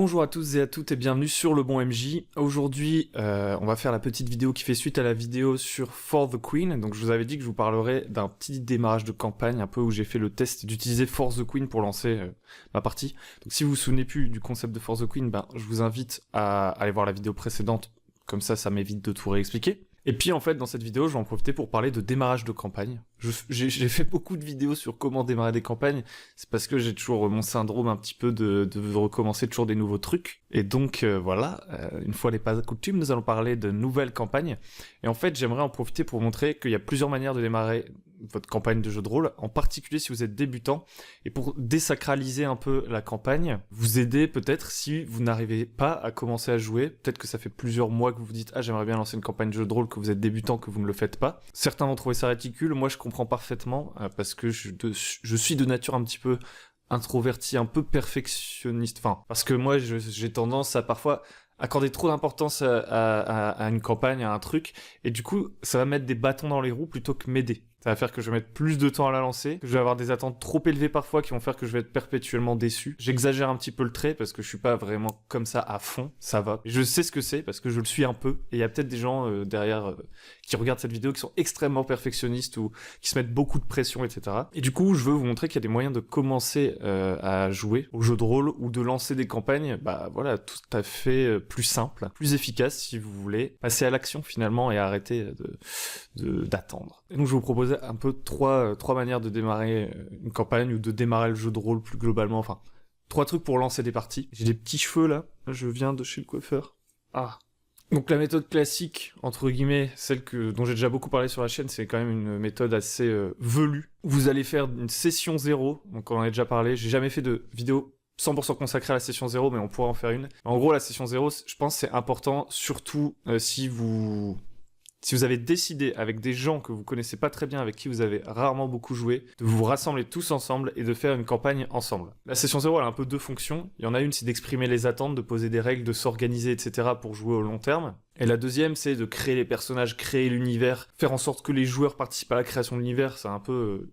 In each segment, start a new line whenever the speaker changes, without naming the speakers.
Bonjour à tous et à toutes et bienvenue sur Le Bon MJ. Aujourd'hui, on va faire la petite vidéo qui fait suite à la vidéo sur For the Queen. Donc je vous avais dit que je vous parlerai d'un petit démarrage de campagne, un peu où j'ai fait le test d'utiliser For the Queen pour lancer ma partie. Donc si vous vous souvenez plus du concept de For the Queen, je vous invite à aller voir la vidéo précédente, comme ça m'évite de tout réexpliquer. Et puis en fait, dans cette vidéo, je vais en profiter pour parler de démarrage de campagne. J'ai fait beaucoup de vidéos sur comment démarrer des campagnes, c'est parce que j'ai toujours mon syndrome un petit peu de recommencer toujours des nouveaux trucs. Et donc voilà, une fois n'est pas coutume, nous allons parler de nouvelles campagnes. Et en fait, j'aimerais en profiter pour vous montrer qu'il y a plusieurs manières de démarrer votre campagne de jeu de rôle, en particulier si vous êtes débutant, et pour désacraliser un peu la campagne, vous aider peut-être si vous n'arrivez pas à commencer à jouer, peut-être que ça fait plusieurs mois que vous vous dites « Ah, j'aimerais bien lancer une campagne de jeu de rôle », que vous êtes débutant, que vous ne le faites pas. Certains vont trouver ça ridicule, moi je comprends parfaitement, parce que je suis de nature un petit peu introverti, un peu perfectionniste, enfin, parce que moi j'ai tendance à parfois accorder trop d'importance à une campagne, à un truc, et du coup ça va mettre des bâtons dans les roues plutôt que m'aider. Ça va faire que je vais mettre plus de temps à la lancer, que je vais avoir des attentes trop élevées parfois qui vont faire que je vais être perpétuellement déçu. J'exagère un petit peu le trait parce que je suis pas vraiment comme ça à fond, ça va. Je sais ce que c'est parce que je le suis un peu, et il y a peut-être des gens derrière qui regardent cette vidéo qui sont extrêmement perfectionnistes ou qui se mettent beaucoup de pression, etc. Et du coup, je veux vous montrer qu'il y a des moyens de commencer à jouer au jeu de rôle ou de lancer des campagnes, voilà, tout à fait plus simple, plus efficace si vous voulez passer à l'action finalement et arrêter d'attendre. Et donc je vous propose un peu trois manières de démarrer une campagne ou de démarrer le jeu de rôle plus globalement, enfin, 3 trucs pour lancer des parties. J'ai des petits cheveux là, je viens de chez le coiffeur. Donc la méthode classique, entre guillemets, celle dont j'ai déjà beaucoup parlé sur la chaîne, c'est quand même une méthode assez velue. Vous allez faire une session 0, donc on en a déjà parlé, j'ai jamais fait de vidéo 100% consacrée à la session 0, mais on pourra en faire une. En gros, la session 0, je pense c'est important, surtout si vous avez décidé avec des gens que vous connaissez pas très bien, avec qui vous avez rarement beaucoup joué, de vous rassembler tous ensemble et de faire une campagne ensemble. La session 0, elle a un peu deux fonctions. Il y en a une, c'est d'exprimer les attentes, de poser des règles, de s'organiser, etc. pour jouer au long terme. Et la deuxième, c'est de créer les personnages, créer l'univers, faire en sorte que les joueurs participent à la création de l'univers. C'est un peu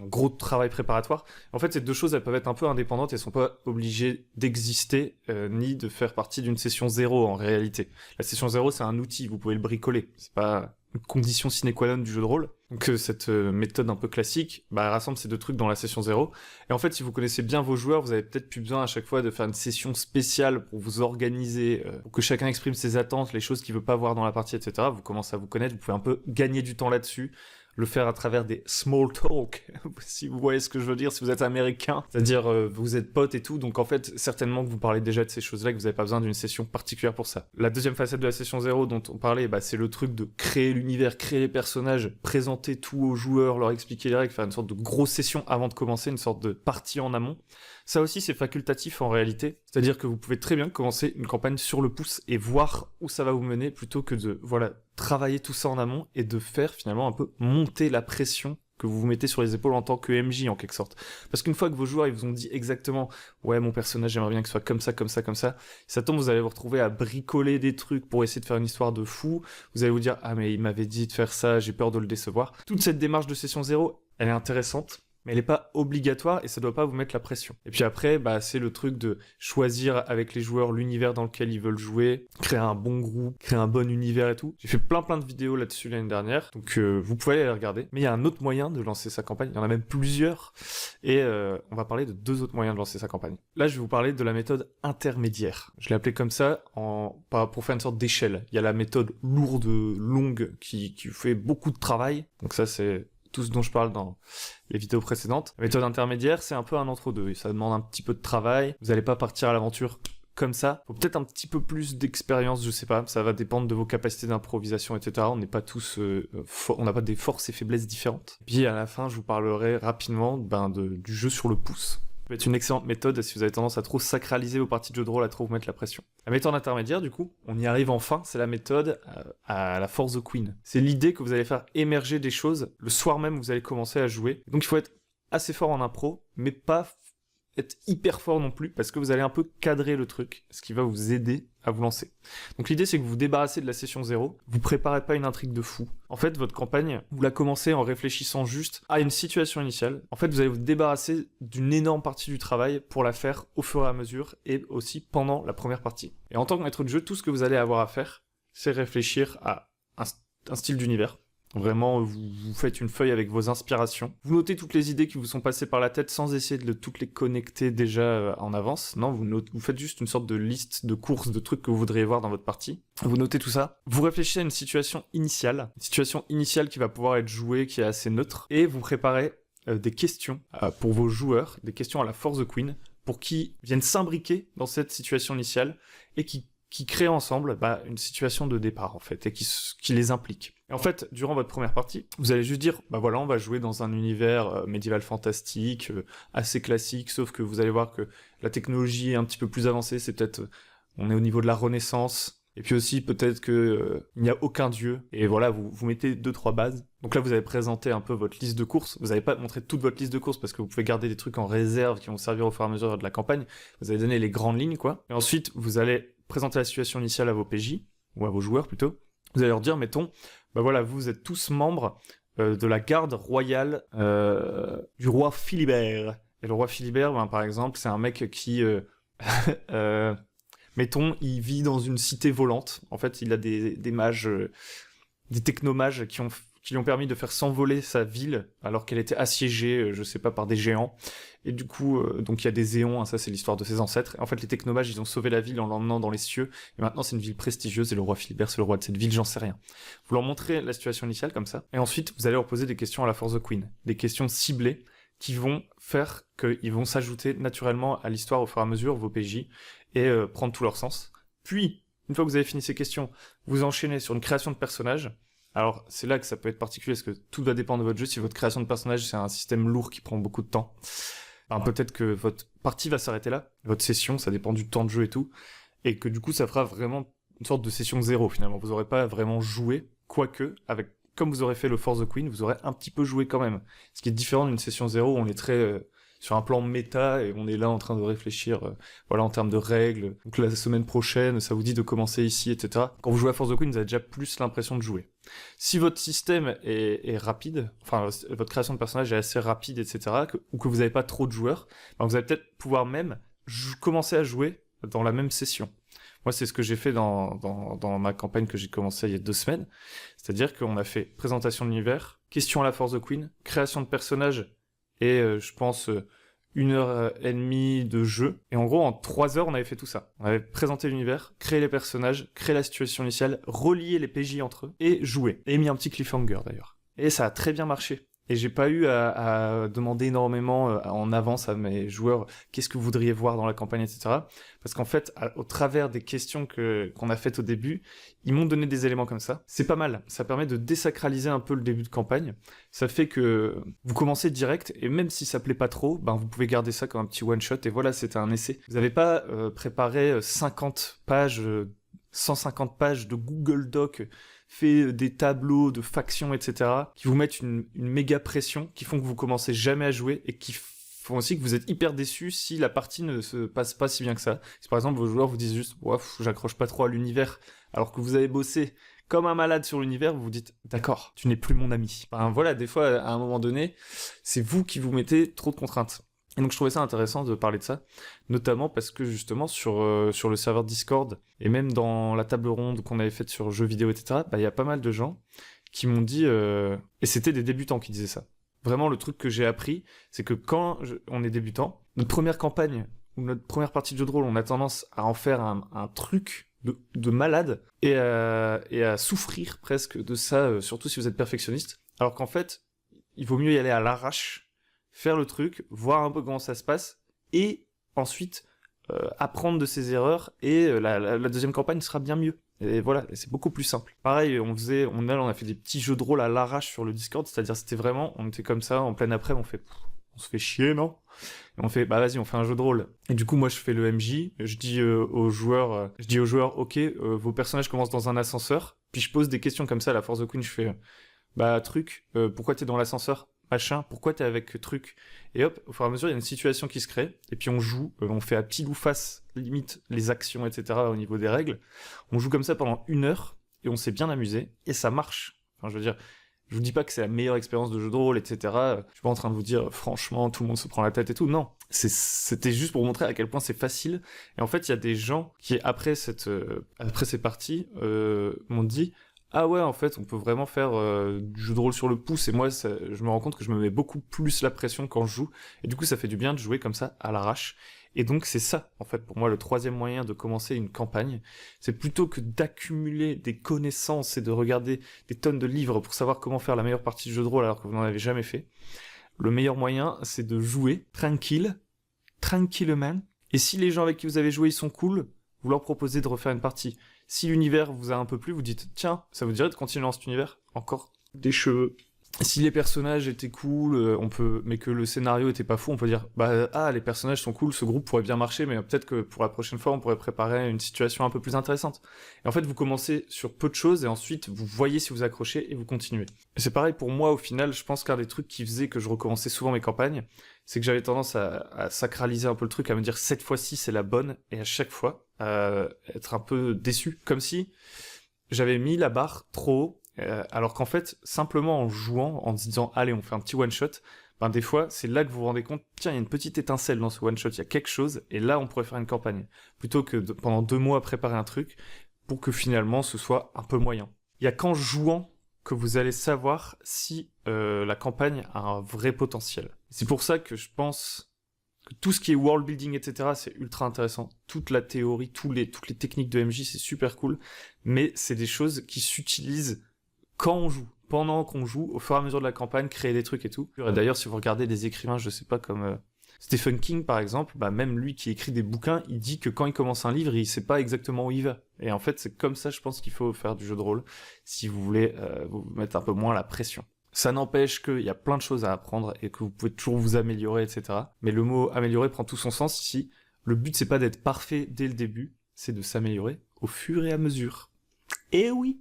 un gros travail préparatoire. En fait, ces deux choses, elles peuvent être un peu indépendantes et elles sont pas obligées d'exister, ni de faire partie d'une session 0 en réalité. La session 0, c'est un outil, vous pouvez le bricoler. C'est pas une condition sine qua non du jeu de rôle. Donc cette méthode un peu classique, elle rassemble ces deux trucs dans la session 0. Et en fait, si vous connaissez bien vos joueurs, vous avez peut-être plus besoin à chaque fois de faire une session spéciale pour vous organiser, pour que chacun exprime ses attentes, les choses qu'il veut pas voir dans la partie, etc. Vous commencez à vous connaître, vous pouvez un peu gagner du temps là-dessus, le faire à travers des small talk, si vous voyez ce que je veux dire, si vous êtes américain, c'est-à-dire vous êtes potes et tout, donc en fait, certainement que vous parlez déjà de ces choses-là, que vous n'avez pas besoin d'une session particulière pour ça. La deuxième facette de la session 0 dont on parlait, c'est le truc de créer l'univers, créer les personnages, présenter tout aux joueurs, leur expliquer les règles, faire une sorte de grosse session avant de commencer, une sorte de partie en amont. Ça aussi, c'est facultatif en réalité, c'est-à-dire que vous pouvez très bien commencer une campagne sur le pouce et voir où ça va vous mener, plutôt que de, travailler tout ça en amont et de faire finalement un peu monter la pression que vous vous mettez sur les épaules en tant que MJ en quelque sorte. Parce qu'une fois que vos joueurs ils vous ont dit exactement « Ouais, mon personnage j'aimerais bien que ce soit comme ça, comme ça, comme ça », ça tombe, vous allez vous retrouver à bricoler des trucs pour essayer de faire une histoire de fou, vous allez vous dire « Ah mais il m'avait dit de faire ça, j'ai peur de le décevoir ». Toute cette démarche de session 0, elle est intéressante, mais elle n'est pas obligatoire et ça doit pas vous mettre la pression. Et puis après, c'est le truc de choisir avec les joueurs l'univers dans lequel ils veulent jouer, créer un bon groupe, créer un bon univers et tout. J'ai fait plein de vidéos là-dessus l'année dernière, donc vous pouvez aller les regarder. Mais il y a un autre moyen de lancer sa campagne, il y en a même plusieurs, et on va parler de 2 autres moyens de lancer sa campagne. Là, je vais vous parler de la méthode intermédiaire. Je l'ai appelée comme ça pour faire une sorte d'échelle. Il y a la méthode lourde, longue, qui fait beaucoup de travail, donc ça c'est tout ce dont je parle dans les vidéos précédentes. La méthode intermédiaire, c'est un peu un entre-deux. Ça demande un petit peu de travail. Vous n'allez pas partir à l'aventure comme ça. Faut peut-être un petit peu plus d'expérience, je sais pas. Ça va dépendre de vos capacités d'improvisation, etc. On n'est pas tous, on n'a pas des forces et faiblesses différentes. Puis à la fin, je vous parlerai rapidement du jeu sur le pouce. Ça peut être une excellente méthode si vous avez tendance à trop sacraliser vos parties de jeu de rôle, à trop vous mettre la pression. La méthode intermédiaire, du coup, on y arrive enfin, c'est la méthode à la For the Queen. C'est l'idée que vous allez faire émerger des choses le soir même où vous allez commencer à jouer. Donc il faut être assez fort en impro, mais pas être hyper fort non plus, parce que vous allez un peu cadrer le truc, ce qui va vous aider à vous lancer. Donc l'idée, c'est que vous vous débarrassez de la session 0, vous préparez pas une intrigue de fou. En fait, votre campagne, vous la commencez en réfléchissant juste à une situation initiale. En fait, vous allez vous débarrasser d'une énorme partie du travail pour la faire au fur et à mesure, et aussi pendant la première partie. Et en tant que maître de jeu, tout ce que vous allez avoir à faire, c'est réfléchir à un style d'univers. Vraiment, vous faites une feuille avec vos inspirations. Vous notez toutes les idées qui vous sont passées par la tête sans essayer de toutes les connecter déjà en avance. Non, vous faites juste une sorte de liste de courses, de trucs que vous voudriez voir dans votre partie. Vous notez tout ça. Vous réfléchissez à une situation initiale qui va pouvoir être jouée, qui est assez neutre. Et vous préparez des questions pour vos joueurs, des questions à la For the Queen, pour qu'ils viennent s'imbriquer dans cette situation initiale et qui créent ensemble une situation de départ, en fait, et qui les implique. Et en fait, durant votre première partie, vous allez juste dire, voilà, on va jouer dans un univers médiéval fantastique, assez classique, sauf que vous allez voir que la technologie est un petit peu plus avancée, c'est peut-être, on est au niveau de la Renaissance, et puis aussi peut-être que il n'y a aucun dieu, et voilà, vous mettez 2-3 bases. Donc là, vous avez présenté un peu votre liste de courses, vous n'avez pas montré toute votre liste de courses, parce que vous pouvez garder des trucs en réserve qui vont servir au fur et à mesure de la campagne, vous avez donné les grandes lignes, quoi. Et ensuite, vous allez présenter la situation initiale à vos PJ, ou à vos joueurs plutôt. Vous allez leur dire, mettons, voilà, vous êtes tous membres de la garde royale du roi Philibert. Et le roi Philibert, par exemple, c'est un mec qui, mettons, il vit dans une cité volante. En fait, il a des mages, des technomages qui lui ont permis de faire s'envoler sa ville alors qu'elle était assiégée, je sais pas, par des géants. Et du coup, donc il y a des éons, ça c'est l'histoire de ses ancêtres. Et en fait, les technomages, ils ont sauvé la ville en l'emmenant dans les cieux. Et maintenant, c'est une ville prestigieuse et le roi Philibert, c'est le roi de cette ville, j'en sais rien. Vous leur montrez la situation initiale comme ça. Et ensuite, vous allez leur poser des questions à la For the Queen. Des questions ciblées qui vont faire qu'ils vont s'ajouter naturellement à l'histoire au fur et à mesure, vos PJ, et prendre tout leur sens. Puis, une fois que vous avez fini ces questions, vous enchaînez sur une création de personnage. Alors, c'est là que ça peut être particulier, parce que tout va dépendre de votre jeu. Si votre création de personnage, c'est un système lourd qui prend beaucoup de temps, peut-être que votre partie va s'arrêter là, votre session, ça dépend du temps de jeu et tout, et que du coup, ça fera vraiment une sorte de session 0, finalement. Vous n'aurez pas vraiment joué, quoique, comme vous aurez fait le For the Queen, vous aurez un petit peu joué quand même. Ce qui est différent d'une session 0 où on est très sur un plan méta et on est là en train de réfléchir en termes de règles. Donc la semaine prochaine, ça vous dit de commencer ici, etc. Quand vous jouez à For the Queen, vous avez déjà plus l'impression de jouer. Si votre système est rapide, votre création de personnage est assez rapide, etc., ou que vous n'avez pas trop de joueurs, vous allez peut-être pouvoir même commencer à jouer dans la même session. Moi, c'est ce que j'ai fait dans ma campagne que j'ai commencé il y a 2 semaines. C'est-à-dire qu'on a fait présentation de l'univers, question à la For the Queen, création de personnages et je pense 1h30 de jeu. Et en gros, en 3 heures, on avait fait tout ça. On avait présenté l'univers, créé les personnages, créé la situation initiale, relié les PJ entre eux et joué. Et mis un petit cliffhanger d'ailleurs. Et ça a très bien marché. Et j'ai pas eu à demander énormément en avance à mes joueurs qu'est-ce que vous voudriez voir dans la campagne, etc. Parce qu'en fait, au travers des questions qu'on a faites au début, ils m'ont donné des éléments comme ça. C'est pas mal. Ça permet de désacraliser un peu le début de campagne. Ça fait que vous commencez direct, et même si ça plaît pas trop, vous pouvez garder ça comme un petit one-shot, et voilà, c'était un essai. Vous n'avez pas préparé 50 pages, 150 pages de Google Doc, fait des tableaux de factions, etc., qui vous mettent une méga pression, qui font que vous commencez jamais à jouer, et qui font aussi que vous êtes hyper déçus si la partie ne se passe pas si bien que ça. Si par exemple vos joueurs vous disent juste « j'accroche pas trop à l'univers », alors que vous avez bossé comme un malade sur l'univers, vous vous dites « d'accord, tu n'es plus mon ami ». Voilà, des fois, à un moment donné, c'est vous qui vous mettez trop de contraintes. Et donc je trouvais ça intéressant de parler de ça, notamment parce que justement sur le serveur Discord, et même dans la table ronde qu'on avait faite sur jeux vidéo, etc., y a pas mal de gens qui m'ont dit, et c'était des débutants qui disaient ça. Vraiment, le truc que j'ai appris, c'est que quand on est débutant, notre première campagne, ou notre première partie de jeu de rôle, on a tendance à en faire un truc de malade, et à souffrir presque de ça, surtout si vous êtes perfectionniste, alors qu'en fait, il vaut mieux y aller à l'arrache, faire le truc, voir un peu comment ça se passe, et ensuite apprendre de ses erreurs, et la deuxième campagne sera bien mieux. Et voilà, c'est beaucoup plus simple. Pareil, on a fait des petits jeux de rôle à l'arrache sur le Discord, c'est-à-dire c'était vraiment, on était comme ça, en pleine après, on se fait chier, non? Et on fait, vas-y, on fait un jeu de rôle. Et du coup, moi, je fais le MJ, je dis aux joueurs, ok, vos personnages commencent dans un ascenseur, puis je pose des questions comme ça à la For the Queen, je fais, pourquoi t'es dans l'ascenseur? machin, pourquoi t'es avec truc? Et hop, au fur et à mesure, il y a une situation qui se crée, et puis on joue, on fait à pile ou face, limite, les actions, etc. au niveau des règles. On joue comme ça pendant 1 heure, et on s'est bien amusé, et ça marche. Enfin, je veux dire, je vous dis pas que c'est la meilleure expérience de jeu de rôle, etc. Je suis pas en train de vous dire, franchement, tout le monde se prend la tête et tout. Non, c'était juste pour vous montrer à quel point c'est facile. Et en fait, il y a des gens qui, après ces parties, m'ont dit, ah ouais, en fait, on peut vraiment faire du jeu de rôle sur le pouce. Et moi, je me rends compte que je me mets beaucoup plus la pression quand je joue. Et du coup, ça fait du bien de jouer comme ça, à l'arrache. Et donc, c'est ça, en fait, pour moi, le troisième moyen de commencer une campagne. C'est plutôt que d'accumuler des connaissances et de regarder des tonnes de livres pour savoir comment faire la meilleure partie du jeu de rôle alors que vous n'en avez jamais fait. Le meilleur moyen, c'est de jouer tranquillement. Et si les gens avec qui vous avez joué, ils sont cool, vous leur proposez de refaire une partie. Si l'univers vous a un peu plu, vous dites, tiens, ça vous dirait de continuer dans cet univers? Encore des cheveux. Si les personnages étaient cool, mais que le scénario était pas fou, on peut dire, les personnages sont cool, ce groupe pourrait bien marcher, mais peut-être que pour la prochaine fois, on pourrait préparer une situation un peu plus intéressante. Et en fait, vous commencez sur peu de choses, et ensuite, vous voyez si vous accrochez, et vous continuez. Et c'est pareil pour moi, au final, je pense qu'un des trucs qui faisait que je recommençais souvent mes campagnes, c'est que j'avais tendance à sacraliser un peu le truc, à me dire, cette fois-ci, c'est la bonne, et à chaque fois, être un peu déçu, comme si j'avais mis la barre trop haut, alors qu'en fait, simplement en jouant, en se disant, allez, on fait un petit one-shot, des fois, c'est là que vous vous rendez compte, tiens, il y a une petite étincelle dans ce one-shot, il y a quelque chose, et là, on pourrait faire une campagne. Plutôt que pendant 2 mois préparer un truc, pour que finalement, ce soit un peu moyen. Il y a qu'en jouant que vous allez savoir si la campagne a un vrai potentiel. C'est pour ça que je pense que tout ce qui est world building, etc., c'est ultra intéressant. Toute la théorie, toutes les techniques de MJ, c'est super cool, mais c'est des choses qui s'utilisent quand on joue, pendant qu'on joue, au fur et à mesure de la campagne, créer des trucs et tout. Et d'ailleurs, si vous regardez des écrivains, je sais pas, comme Stephen King par exemple, même lui qui écrit des bouquins, il dit que quand il commence un livre, il sait pas exactement où il va. Et en fait, c'est comme ça, je pense qu'il faut faire du jeu de rôle, si vous voulez vous mettre un peu moins la pression. Ça n'empêche qu'il y a plein de choses à apprendre et que vous pouvez toujours vous améliorer, etc. Mais le mot améliorer prend tout son sens ici. Le but, c'est pas d'être parfait dès le début, c'est de s'améliorer au fur et à mesure. Et oui!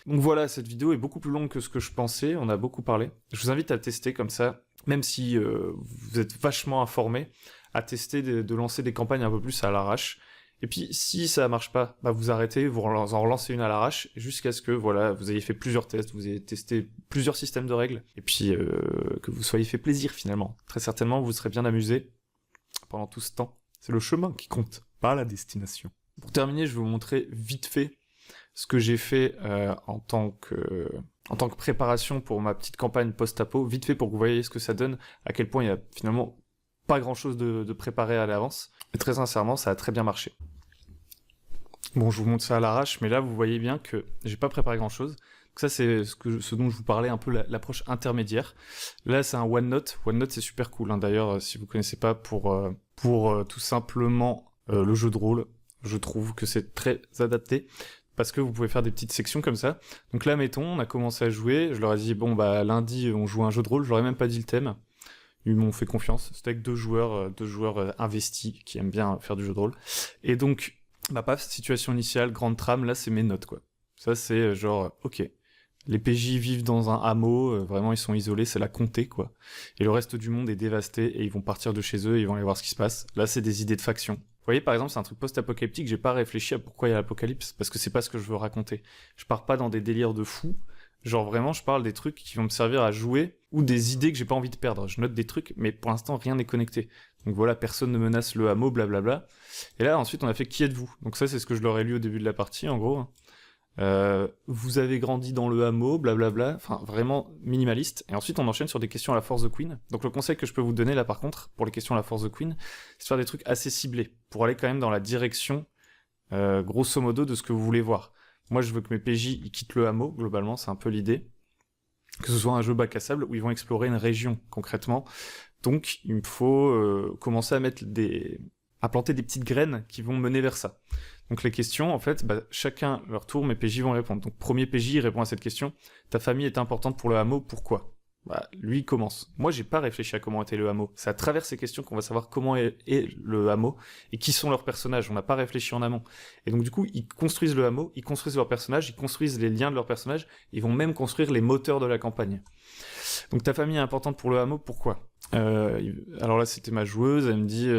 Donc voilà, cette vidéo est beaucoup plus longue que ce que je pensais, on a beaucoup parlé. Je vous invite à tester comme ça, même si vous êtes vachement informé, à tester de lancer des campagnes un peu plus à l'arrache. Et puis si ça marche pas, vous arrêtez, vous en relancez une à l'arrache, jusqu'à ce que vous ayez fait plusieurs tests, vous ayez testé plusieurs systèmes de règles, et puis que vous soyez fait plaisir finalement. Très certainement, vous serez bien amusé pendant tout ce temps. C'est le chemin qui compte, pas la destination. Pour terminer, je vais vous montrer vite fait ce que j'ai fait en tant que préparation pour ma petite campagne post-apo, vite fait pour que vous voyez ce que ça donne, à quel point il y a finalement pas grand-chose de préparé à l'avance. Et très sincèrement, ça a très bien marché. Bon, je vous montre ça à l'arrache, mais là, vous voyez bien que j'ai pas préparé grand-chose. Donc ça, c'est ce dont je vous parlais, un peu l'approche intermédiaire. Là, c'est un OneNote. OneNote, c'est super cool. Hein. D'ailleurs, si vous connaissez pas, pour tout simplement le jeu de rôle, je trouve que c'est très adapté. Parce que vous pouvez faire des petites sections comme ça. Donc là, mettons, on a commencé à jouer, je leur ai dit, lundi, on joue un jeu de rôle, je leur ai même pas dit le thème. Ils m'ont fait confiance, c'était avec deux joueurs investis, qui aiment bien faire du jeu de rôle. Et donc, paf, situation initiale, grande trame, là, c'est mes notes, quoi. Ça, c'est ok, les PJ vivent dans un hameau, vraiment, ils sont isolés, c'est la comté, quoi. Et le reste du monde est dévasté, et ils vont partir de chez eux, et ils vont aller voir ce qui se passe. Là, c'est des idées de faction. Vous voyez, par exemple, c'est un truc post-apocalyptique, j'ai pas réfléchi à pourquoi il y a l'apocalypse, parce que c'est pas ce que je veux raconter. Je pars pas dans des délires de fous, vraiment, je parle des trucs qui vont me servir à jouer, ou des idées que j'ai pas envie de perdre. Je note des trucs, mais pour l'instant, rien n'est connecté. Donc voilà, personne ne menace le hameau, blablabla. Et là, ensuite, on a fait qui êtes-vous? Donc ça, c'est ce que je leur ai lu au début de la partie, en gros. Vous avez grandi dans le hameau, blablabla, enfin vraiment minimaliste. Et ensuite on enchaîne sur des questions à la Force the Queen. Donc le conseil que je peux vous donner là par contre, pour les questions à la Force the Queen, c'est de faire des trucs assez ciblés, pour aller quand même dans la direction, grosso modo, de ce que vous voulez voir. Moi je veux que mes PJ ils quittent le hameau, globalement, c'est un peu l'idée. Que ce soit un jeu bac à sable où ils vont explorer une région, concrètement. Donc il me faut commencer à planter des petites graines qui vont mener vers ça. Donc les questions, en fait, chacun leur tour, mes PJ vont répondre. Donc premier PJ répond à cette question, ta famille est importante pour le hameau, pourquoi? Bah, lui, il commence. Moi, j'ai pas réfléchi à comment était le hameau. C'est à travers ces questions qu'on va savoir comment est le hameau et qui sont leurs personnages. On n'a pas réfléchi en amont. Et donc, du coup, ils construisent le hameau, ils construisent leurs personnages, ils construisent les liens de leurs personnages, ils vont même construire les moteurs de la campagne. Donc, ta famille est importante pour le hameau, pourquoi alors là, c'était ma joueuse, elle me dit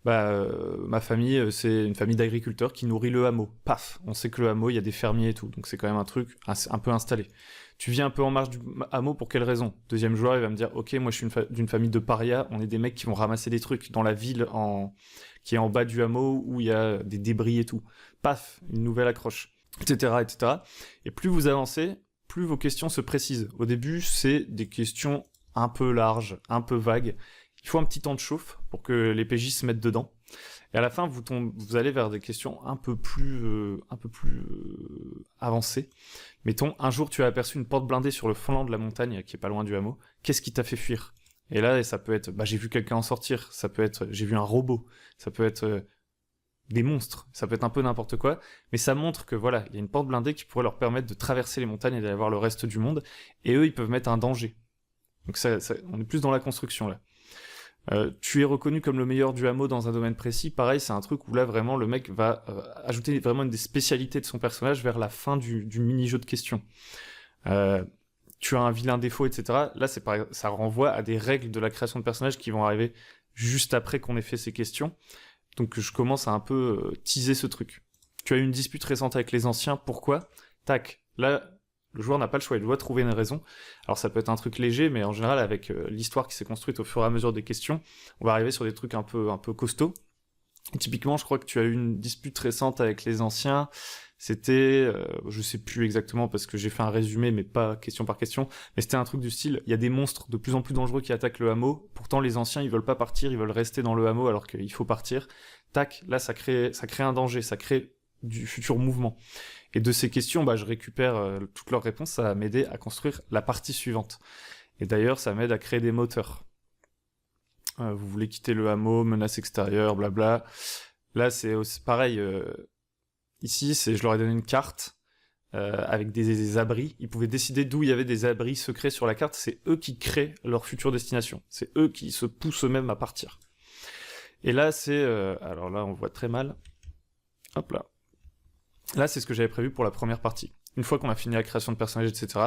ma famille, c'est une famille d'agriculteurs qui nourrit le hameau. Paf, on sait que le hameau, il y a des fermiers et tout, donc c'est quand même un truc un peu installé. Tu viens un peu en marge du hameau pour quelle raison? Deuxième joueur, il va me dire, ok, moi je suis d'une famille de parias, on est des mecs qui vont ramasser des trucs dans la ville qui est en bas du hameau où il y a des débris et tout. Paf, une nouvelle accroche, etc., etc. Et plus vous avancez, plus vos questions se précisent. Au début, c'est des questions un peu larges, un peu vagues. Il faut un petit temps de chauffe pour que les PJ se mettent dedans. Et à la fin, vous allez vers des questions un peu plus avancées. Mettons, un jour, tu as aperçu une porte blindée sur le flanc de la montagne, qui est pas loin du hameau. Qu'est-ce qui t'a fait fuir? Et là, ça peut être, j'ai vu quelqu'un en sortir. Ça peut être, j'ai vu un robot. Ça peut être des monstres. Ça peut être un peu n'importe quoi. Mais ça montre que voilà, il y a une porte blindée qui pourrait leur permettre de traverser les montagnes et d'aller voir le reste du monde. Et eux, ils peuvent mettre un danger. Donc on est plus dans la construction là. Tu es reconnu comme le meilleur du hameau dans un domaine précis. Pareil, c'est un truc où là vraiment le mec va ajouter vraiment une des spécialités de son personnage vers la fin du mini-jeu de questions. Tu as un vilain défaut, etc. Là, ça renvoie à des règles de la création de personnages qui vont arriver juste après qu'on ait fait ces questions. Donc je commence à un peu teaser ce truc. Tu as eu une dispute récente avec les anciens. Pourquoi? Tac. Là, le joueur n'a pas le choix, il doit trouver une raison. Alors ça peut être un truc léger, mais en général, avec l'histoire qui s'est construite au fur et à mesure des questions, on va arriver sur des trucs un peu costauds. Et typiquement, je crois que tu as eu une dispute récente avec les anciens. C'était, je sais plus exactement parce que j'ai fait un résumé, mais pas question par question. Mais c'était un truc du style, il y a des monstres de plus en plus dangereux qui attaquent le hameau. Pourtant, les anciens, ils veulent pas partir, ils veulent rester dans le hameau alors qu'il faut partir. Tac, là, ça crée un danger, ça crée du futur mouvement. Et de ces questions, je récupère toutes leurs réponses, ça va m'aider à construire la partie suivante. Et d'ailleurs, ça m'aide à créer des moteurs. Vous voulez quitter le hameau, menace extérieure, blabla. Là, c'est aussi pareil. Ici, je leur ai donné une carte avec des abris. Ils pouvaient décider d'où il y avait des abris secrets sur la carte. C'est eux qui créent leur future destination. C'est eux qui se poussent eux-mêmes à partir. Et là, alors là, on voit très mal. Hop là. Là, c'est ce que j'avais prévu pour la première partie. Une fois qu'on a fini la création de personnages, etc.,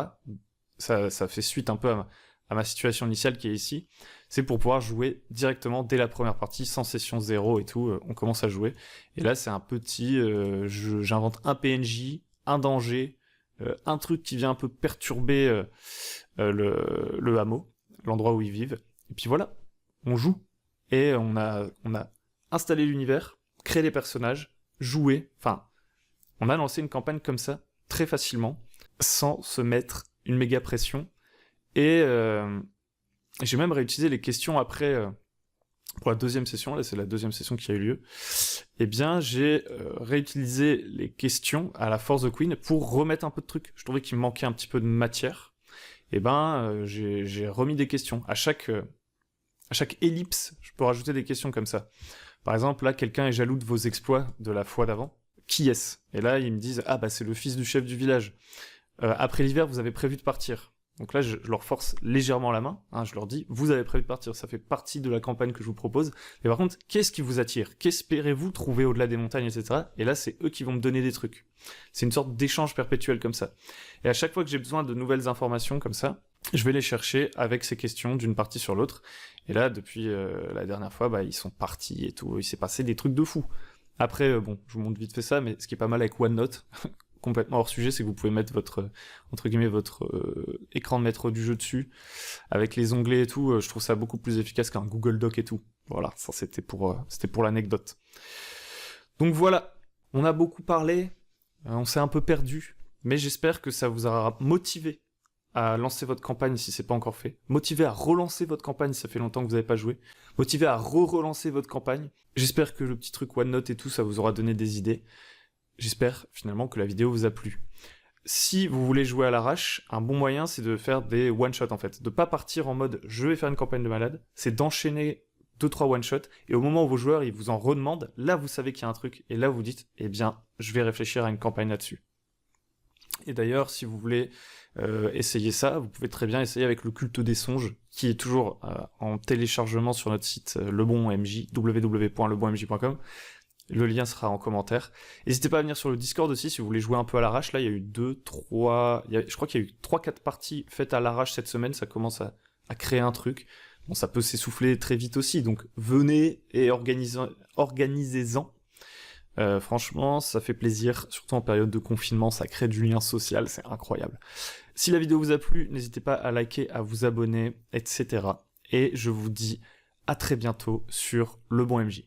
ça fait suite un peu à ma situation initiale qui est ici. C'est pour pouvoir jouer directement dès la première partie, sans session 0 et tout, on commence à jouer. Et là, c'est un petit... j'invente un PNJ, un danger, un truc qui vient un peu perturber le hameau, l'endroit où ils vivent. Et puis voilà, on joue. Et on a installé l'univers, créé les personnages, joué, on a lancé une campagne comme ça, très facilement, sans se mettre une méga pression. Et j'ai même réutilisé les questions après, pour la deuxième session, là c'est la deuxième session qui a eu lieu, eh bien j'ai réutilisé les questions à la Force the Queen pour remettre un peu de trucs. Je trouvais qu'il me manquait un petit peu de matière. Et j'ai remis des questions. À chaque ellipse, je peux rajouter des questions comme ça. Par exemple, là, quelqu'un est jaloux de vos exploits de la fois d'avant. Qui est-ce? Et là, ils me disent, c'est le fils du chef du village. Après l'hiver, vous avez prévu de partir. Donc là, je leur force légèrement la main. Je leur dis, vous avez prévu de partir. Ça fait partie de la campagne que je vous propose. Mais par contre, qu'est-ce qui vous attire? Qu'espérez-vous trouver au-delà des montagnes, etc. Et là, c'est eux qui vont me donner des trucs. C'est une sorte d'échange perpétuel comme ça. Et à chaque fois que j'ai besoin de nouvelles informations comme ça, je vais les chercher avec ces questions d'une partie sur l'autre. Et là, depuis la dernière fois, ils sont partis et tout. Il s'est passé des trucs de fou. Après, je vous montre vite fait ça, mais ce qui est pas mal avec OneNote, complètement hors sujet, c'est que vous pouvez mettre votre écran de maître du jeu dessus, avec les onglets et tout. Je trouve ça beaucoup plus efficace qu'un Google Doc et tout. Voilà, ça c'était pour l'anecdote. Donc voilà, on a beaucoup parlé, on s'est un peu perdu, mais j'espère que ça vous aura motivé à lancer votre campagne si c'est pas encore fait, motivé à relancer votre campagne si ça fait longtemps que vous n'avez pas joué, motivé à relancer votre campagne. J'espère que le petit truc OneNote et tout, ça vous aura donné des idées. J'espère finalement que la vidéo vous a plu. Si vous voulez jouer à l'arrache, un bon moyen c'est de faire des one-shots en fait, de pas partir en mode je vais faire une campagne de malade, c'est d'enchaîner 2-3 one-shots, et au moment où vos joueurs ils vous en redemandent, là vous savez qu'il y a un truc, et là vous dites, je vais réfléchir à une campagne là-dessus. Et d'ailleurs, si vous voulez essayer ça, vous pouvez très bien essayer avec le culte des songes, qui est toujours en téléchargement sur notre site lebonmj, www.lebonmj.com. Le lien sera en commentaire. N'hésitez pas à venir sur le Discord aussi si vous voulez jouer un peu à l'arrache. Là, il y a eu je crois qu'il y a eu 3-4 parties faites à l'arrache cette semaine. Ça commence à créer un truc. Bon, ça peut s'essouffler très vite aussi. Donc, venez et organisez-en. Franchement, ça fait plaisir, surtout en période de confinement. Ça crée du lien social. C'est incroyable. Si la vidéo vous a plu, n'hésitez pas à liker, à vous abonner, etc. Et je vous dis à très bientôt sur Le Bon MJ.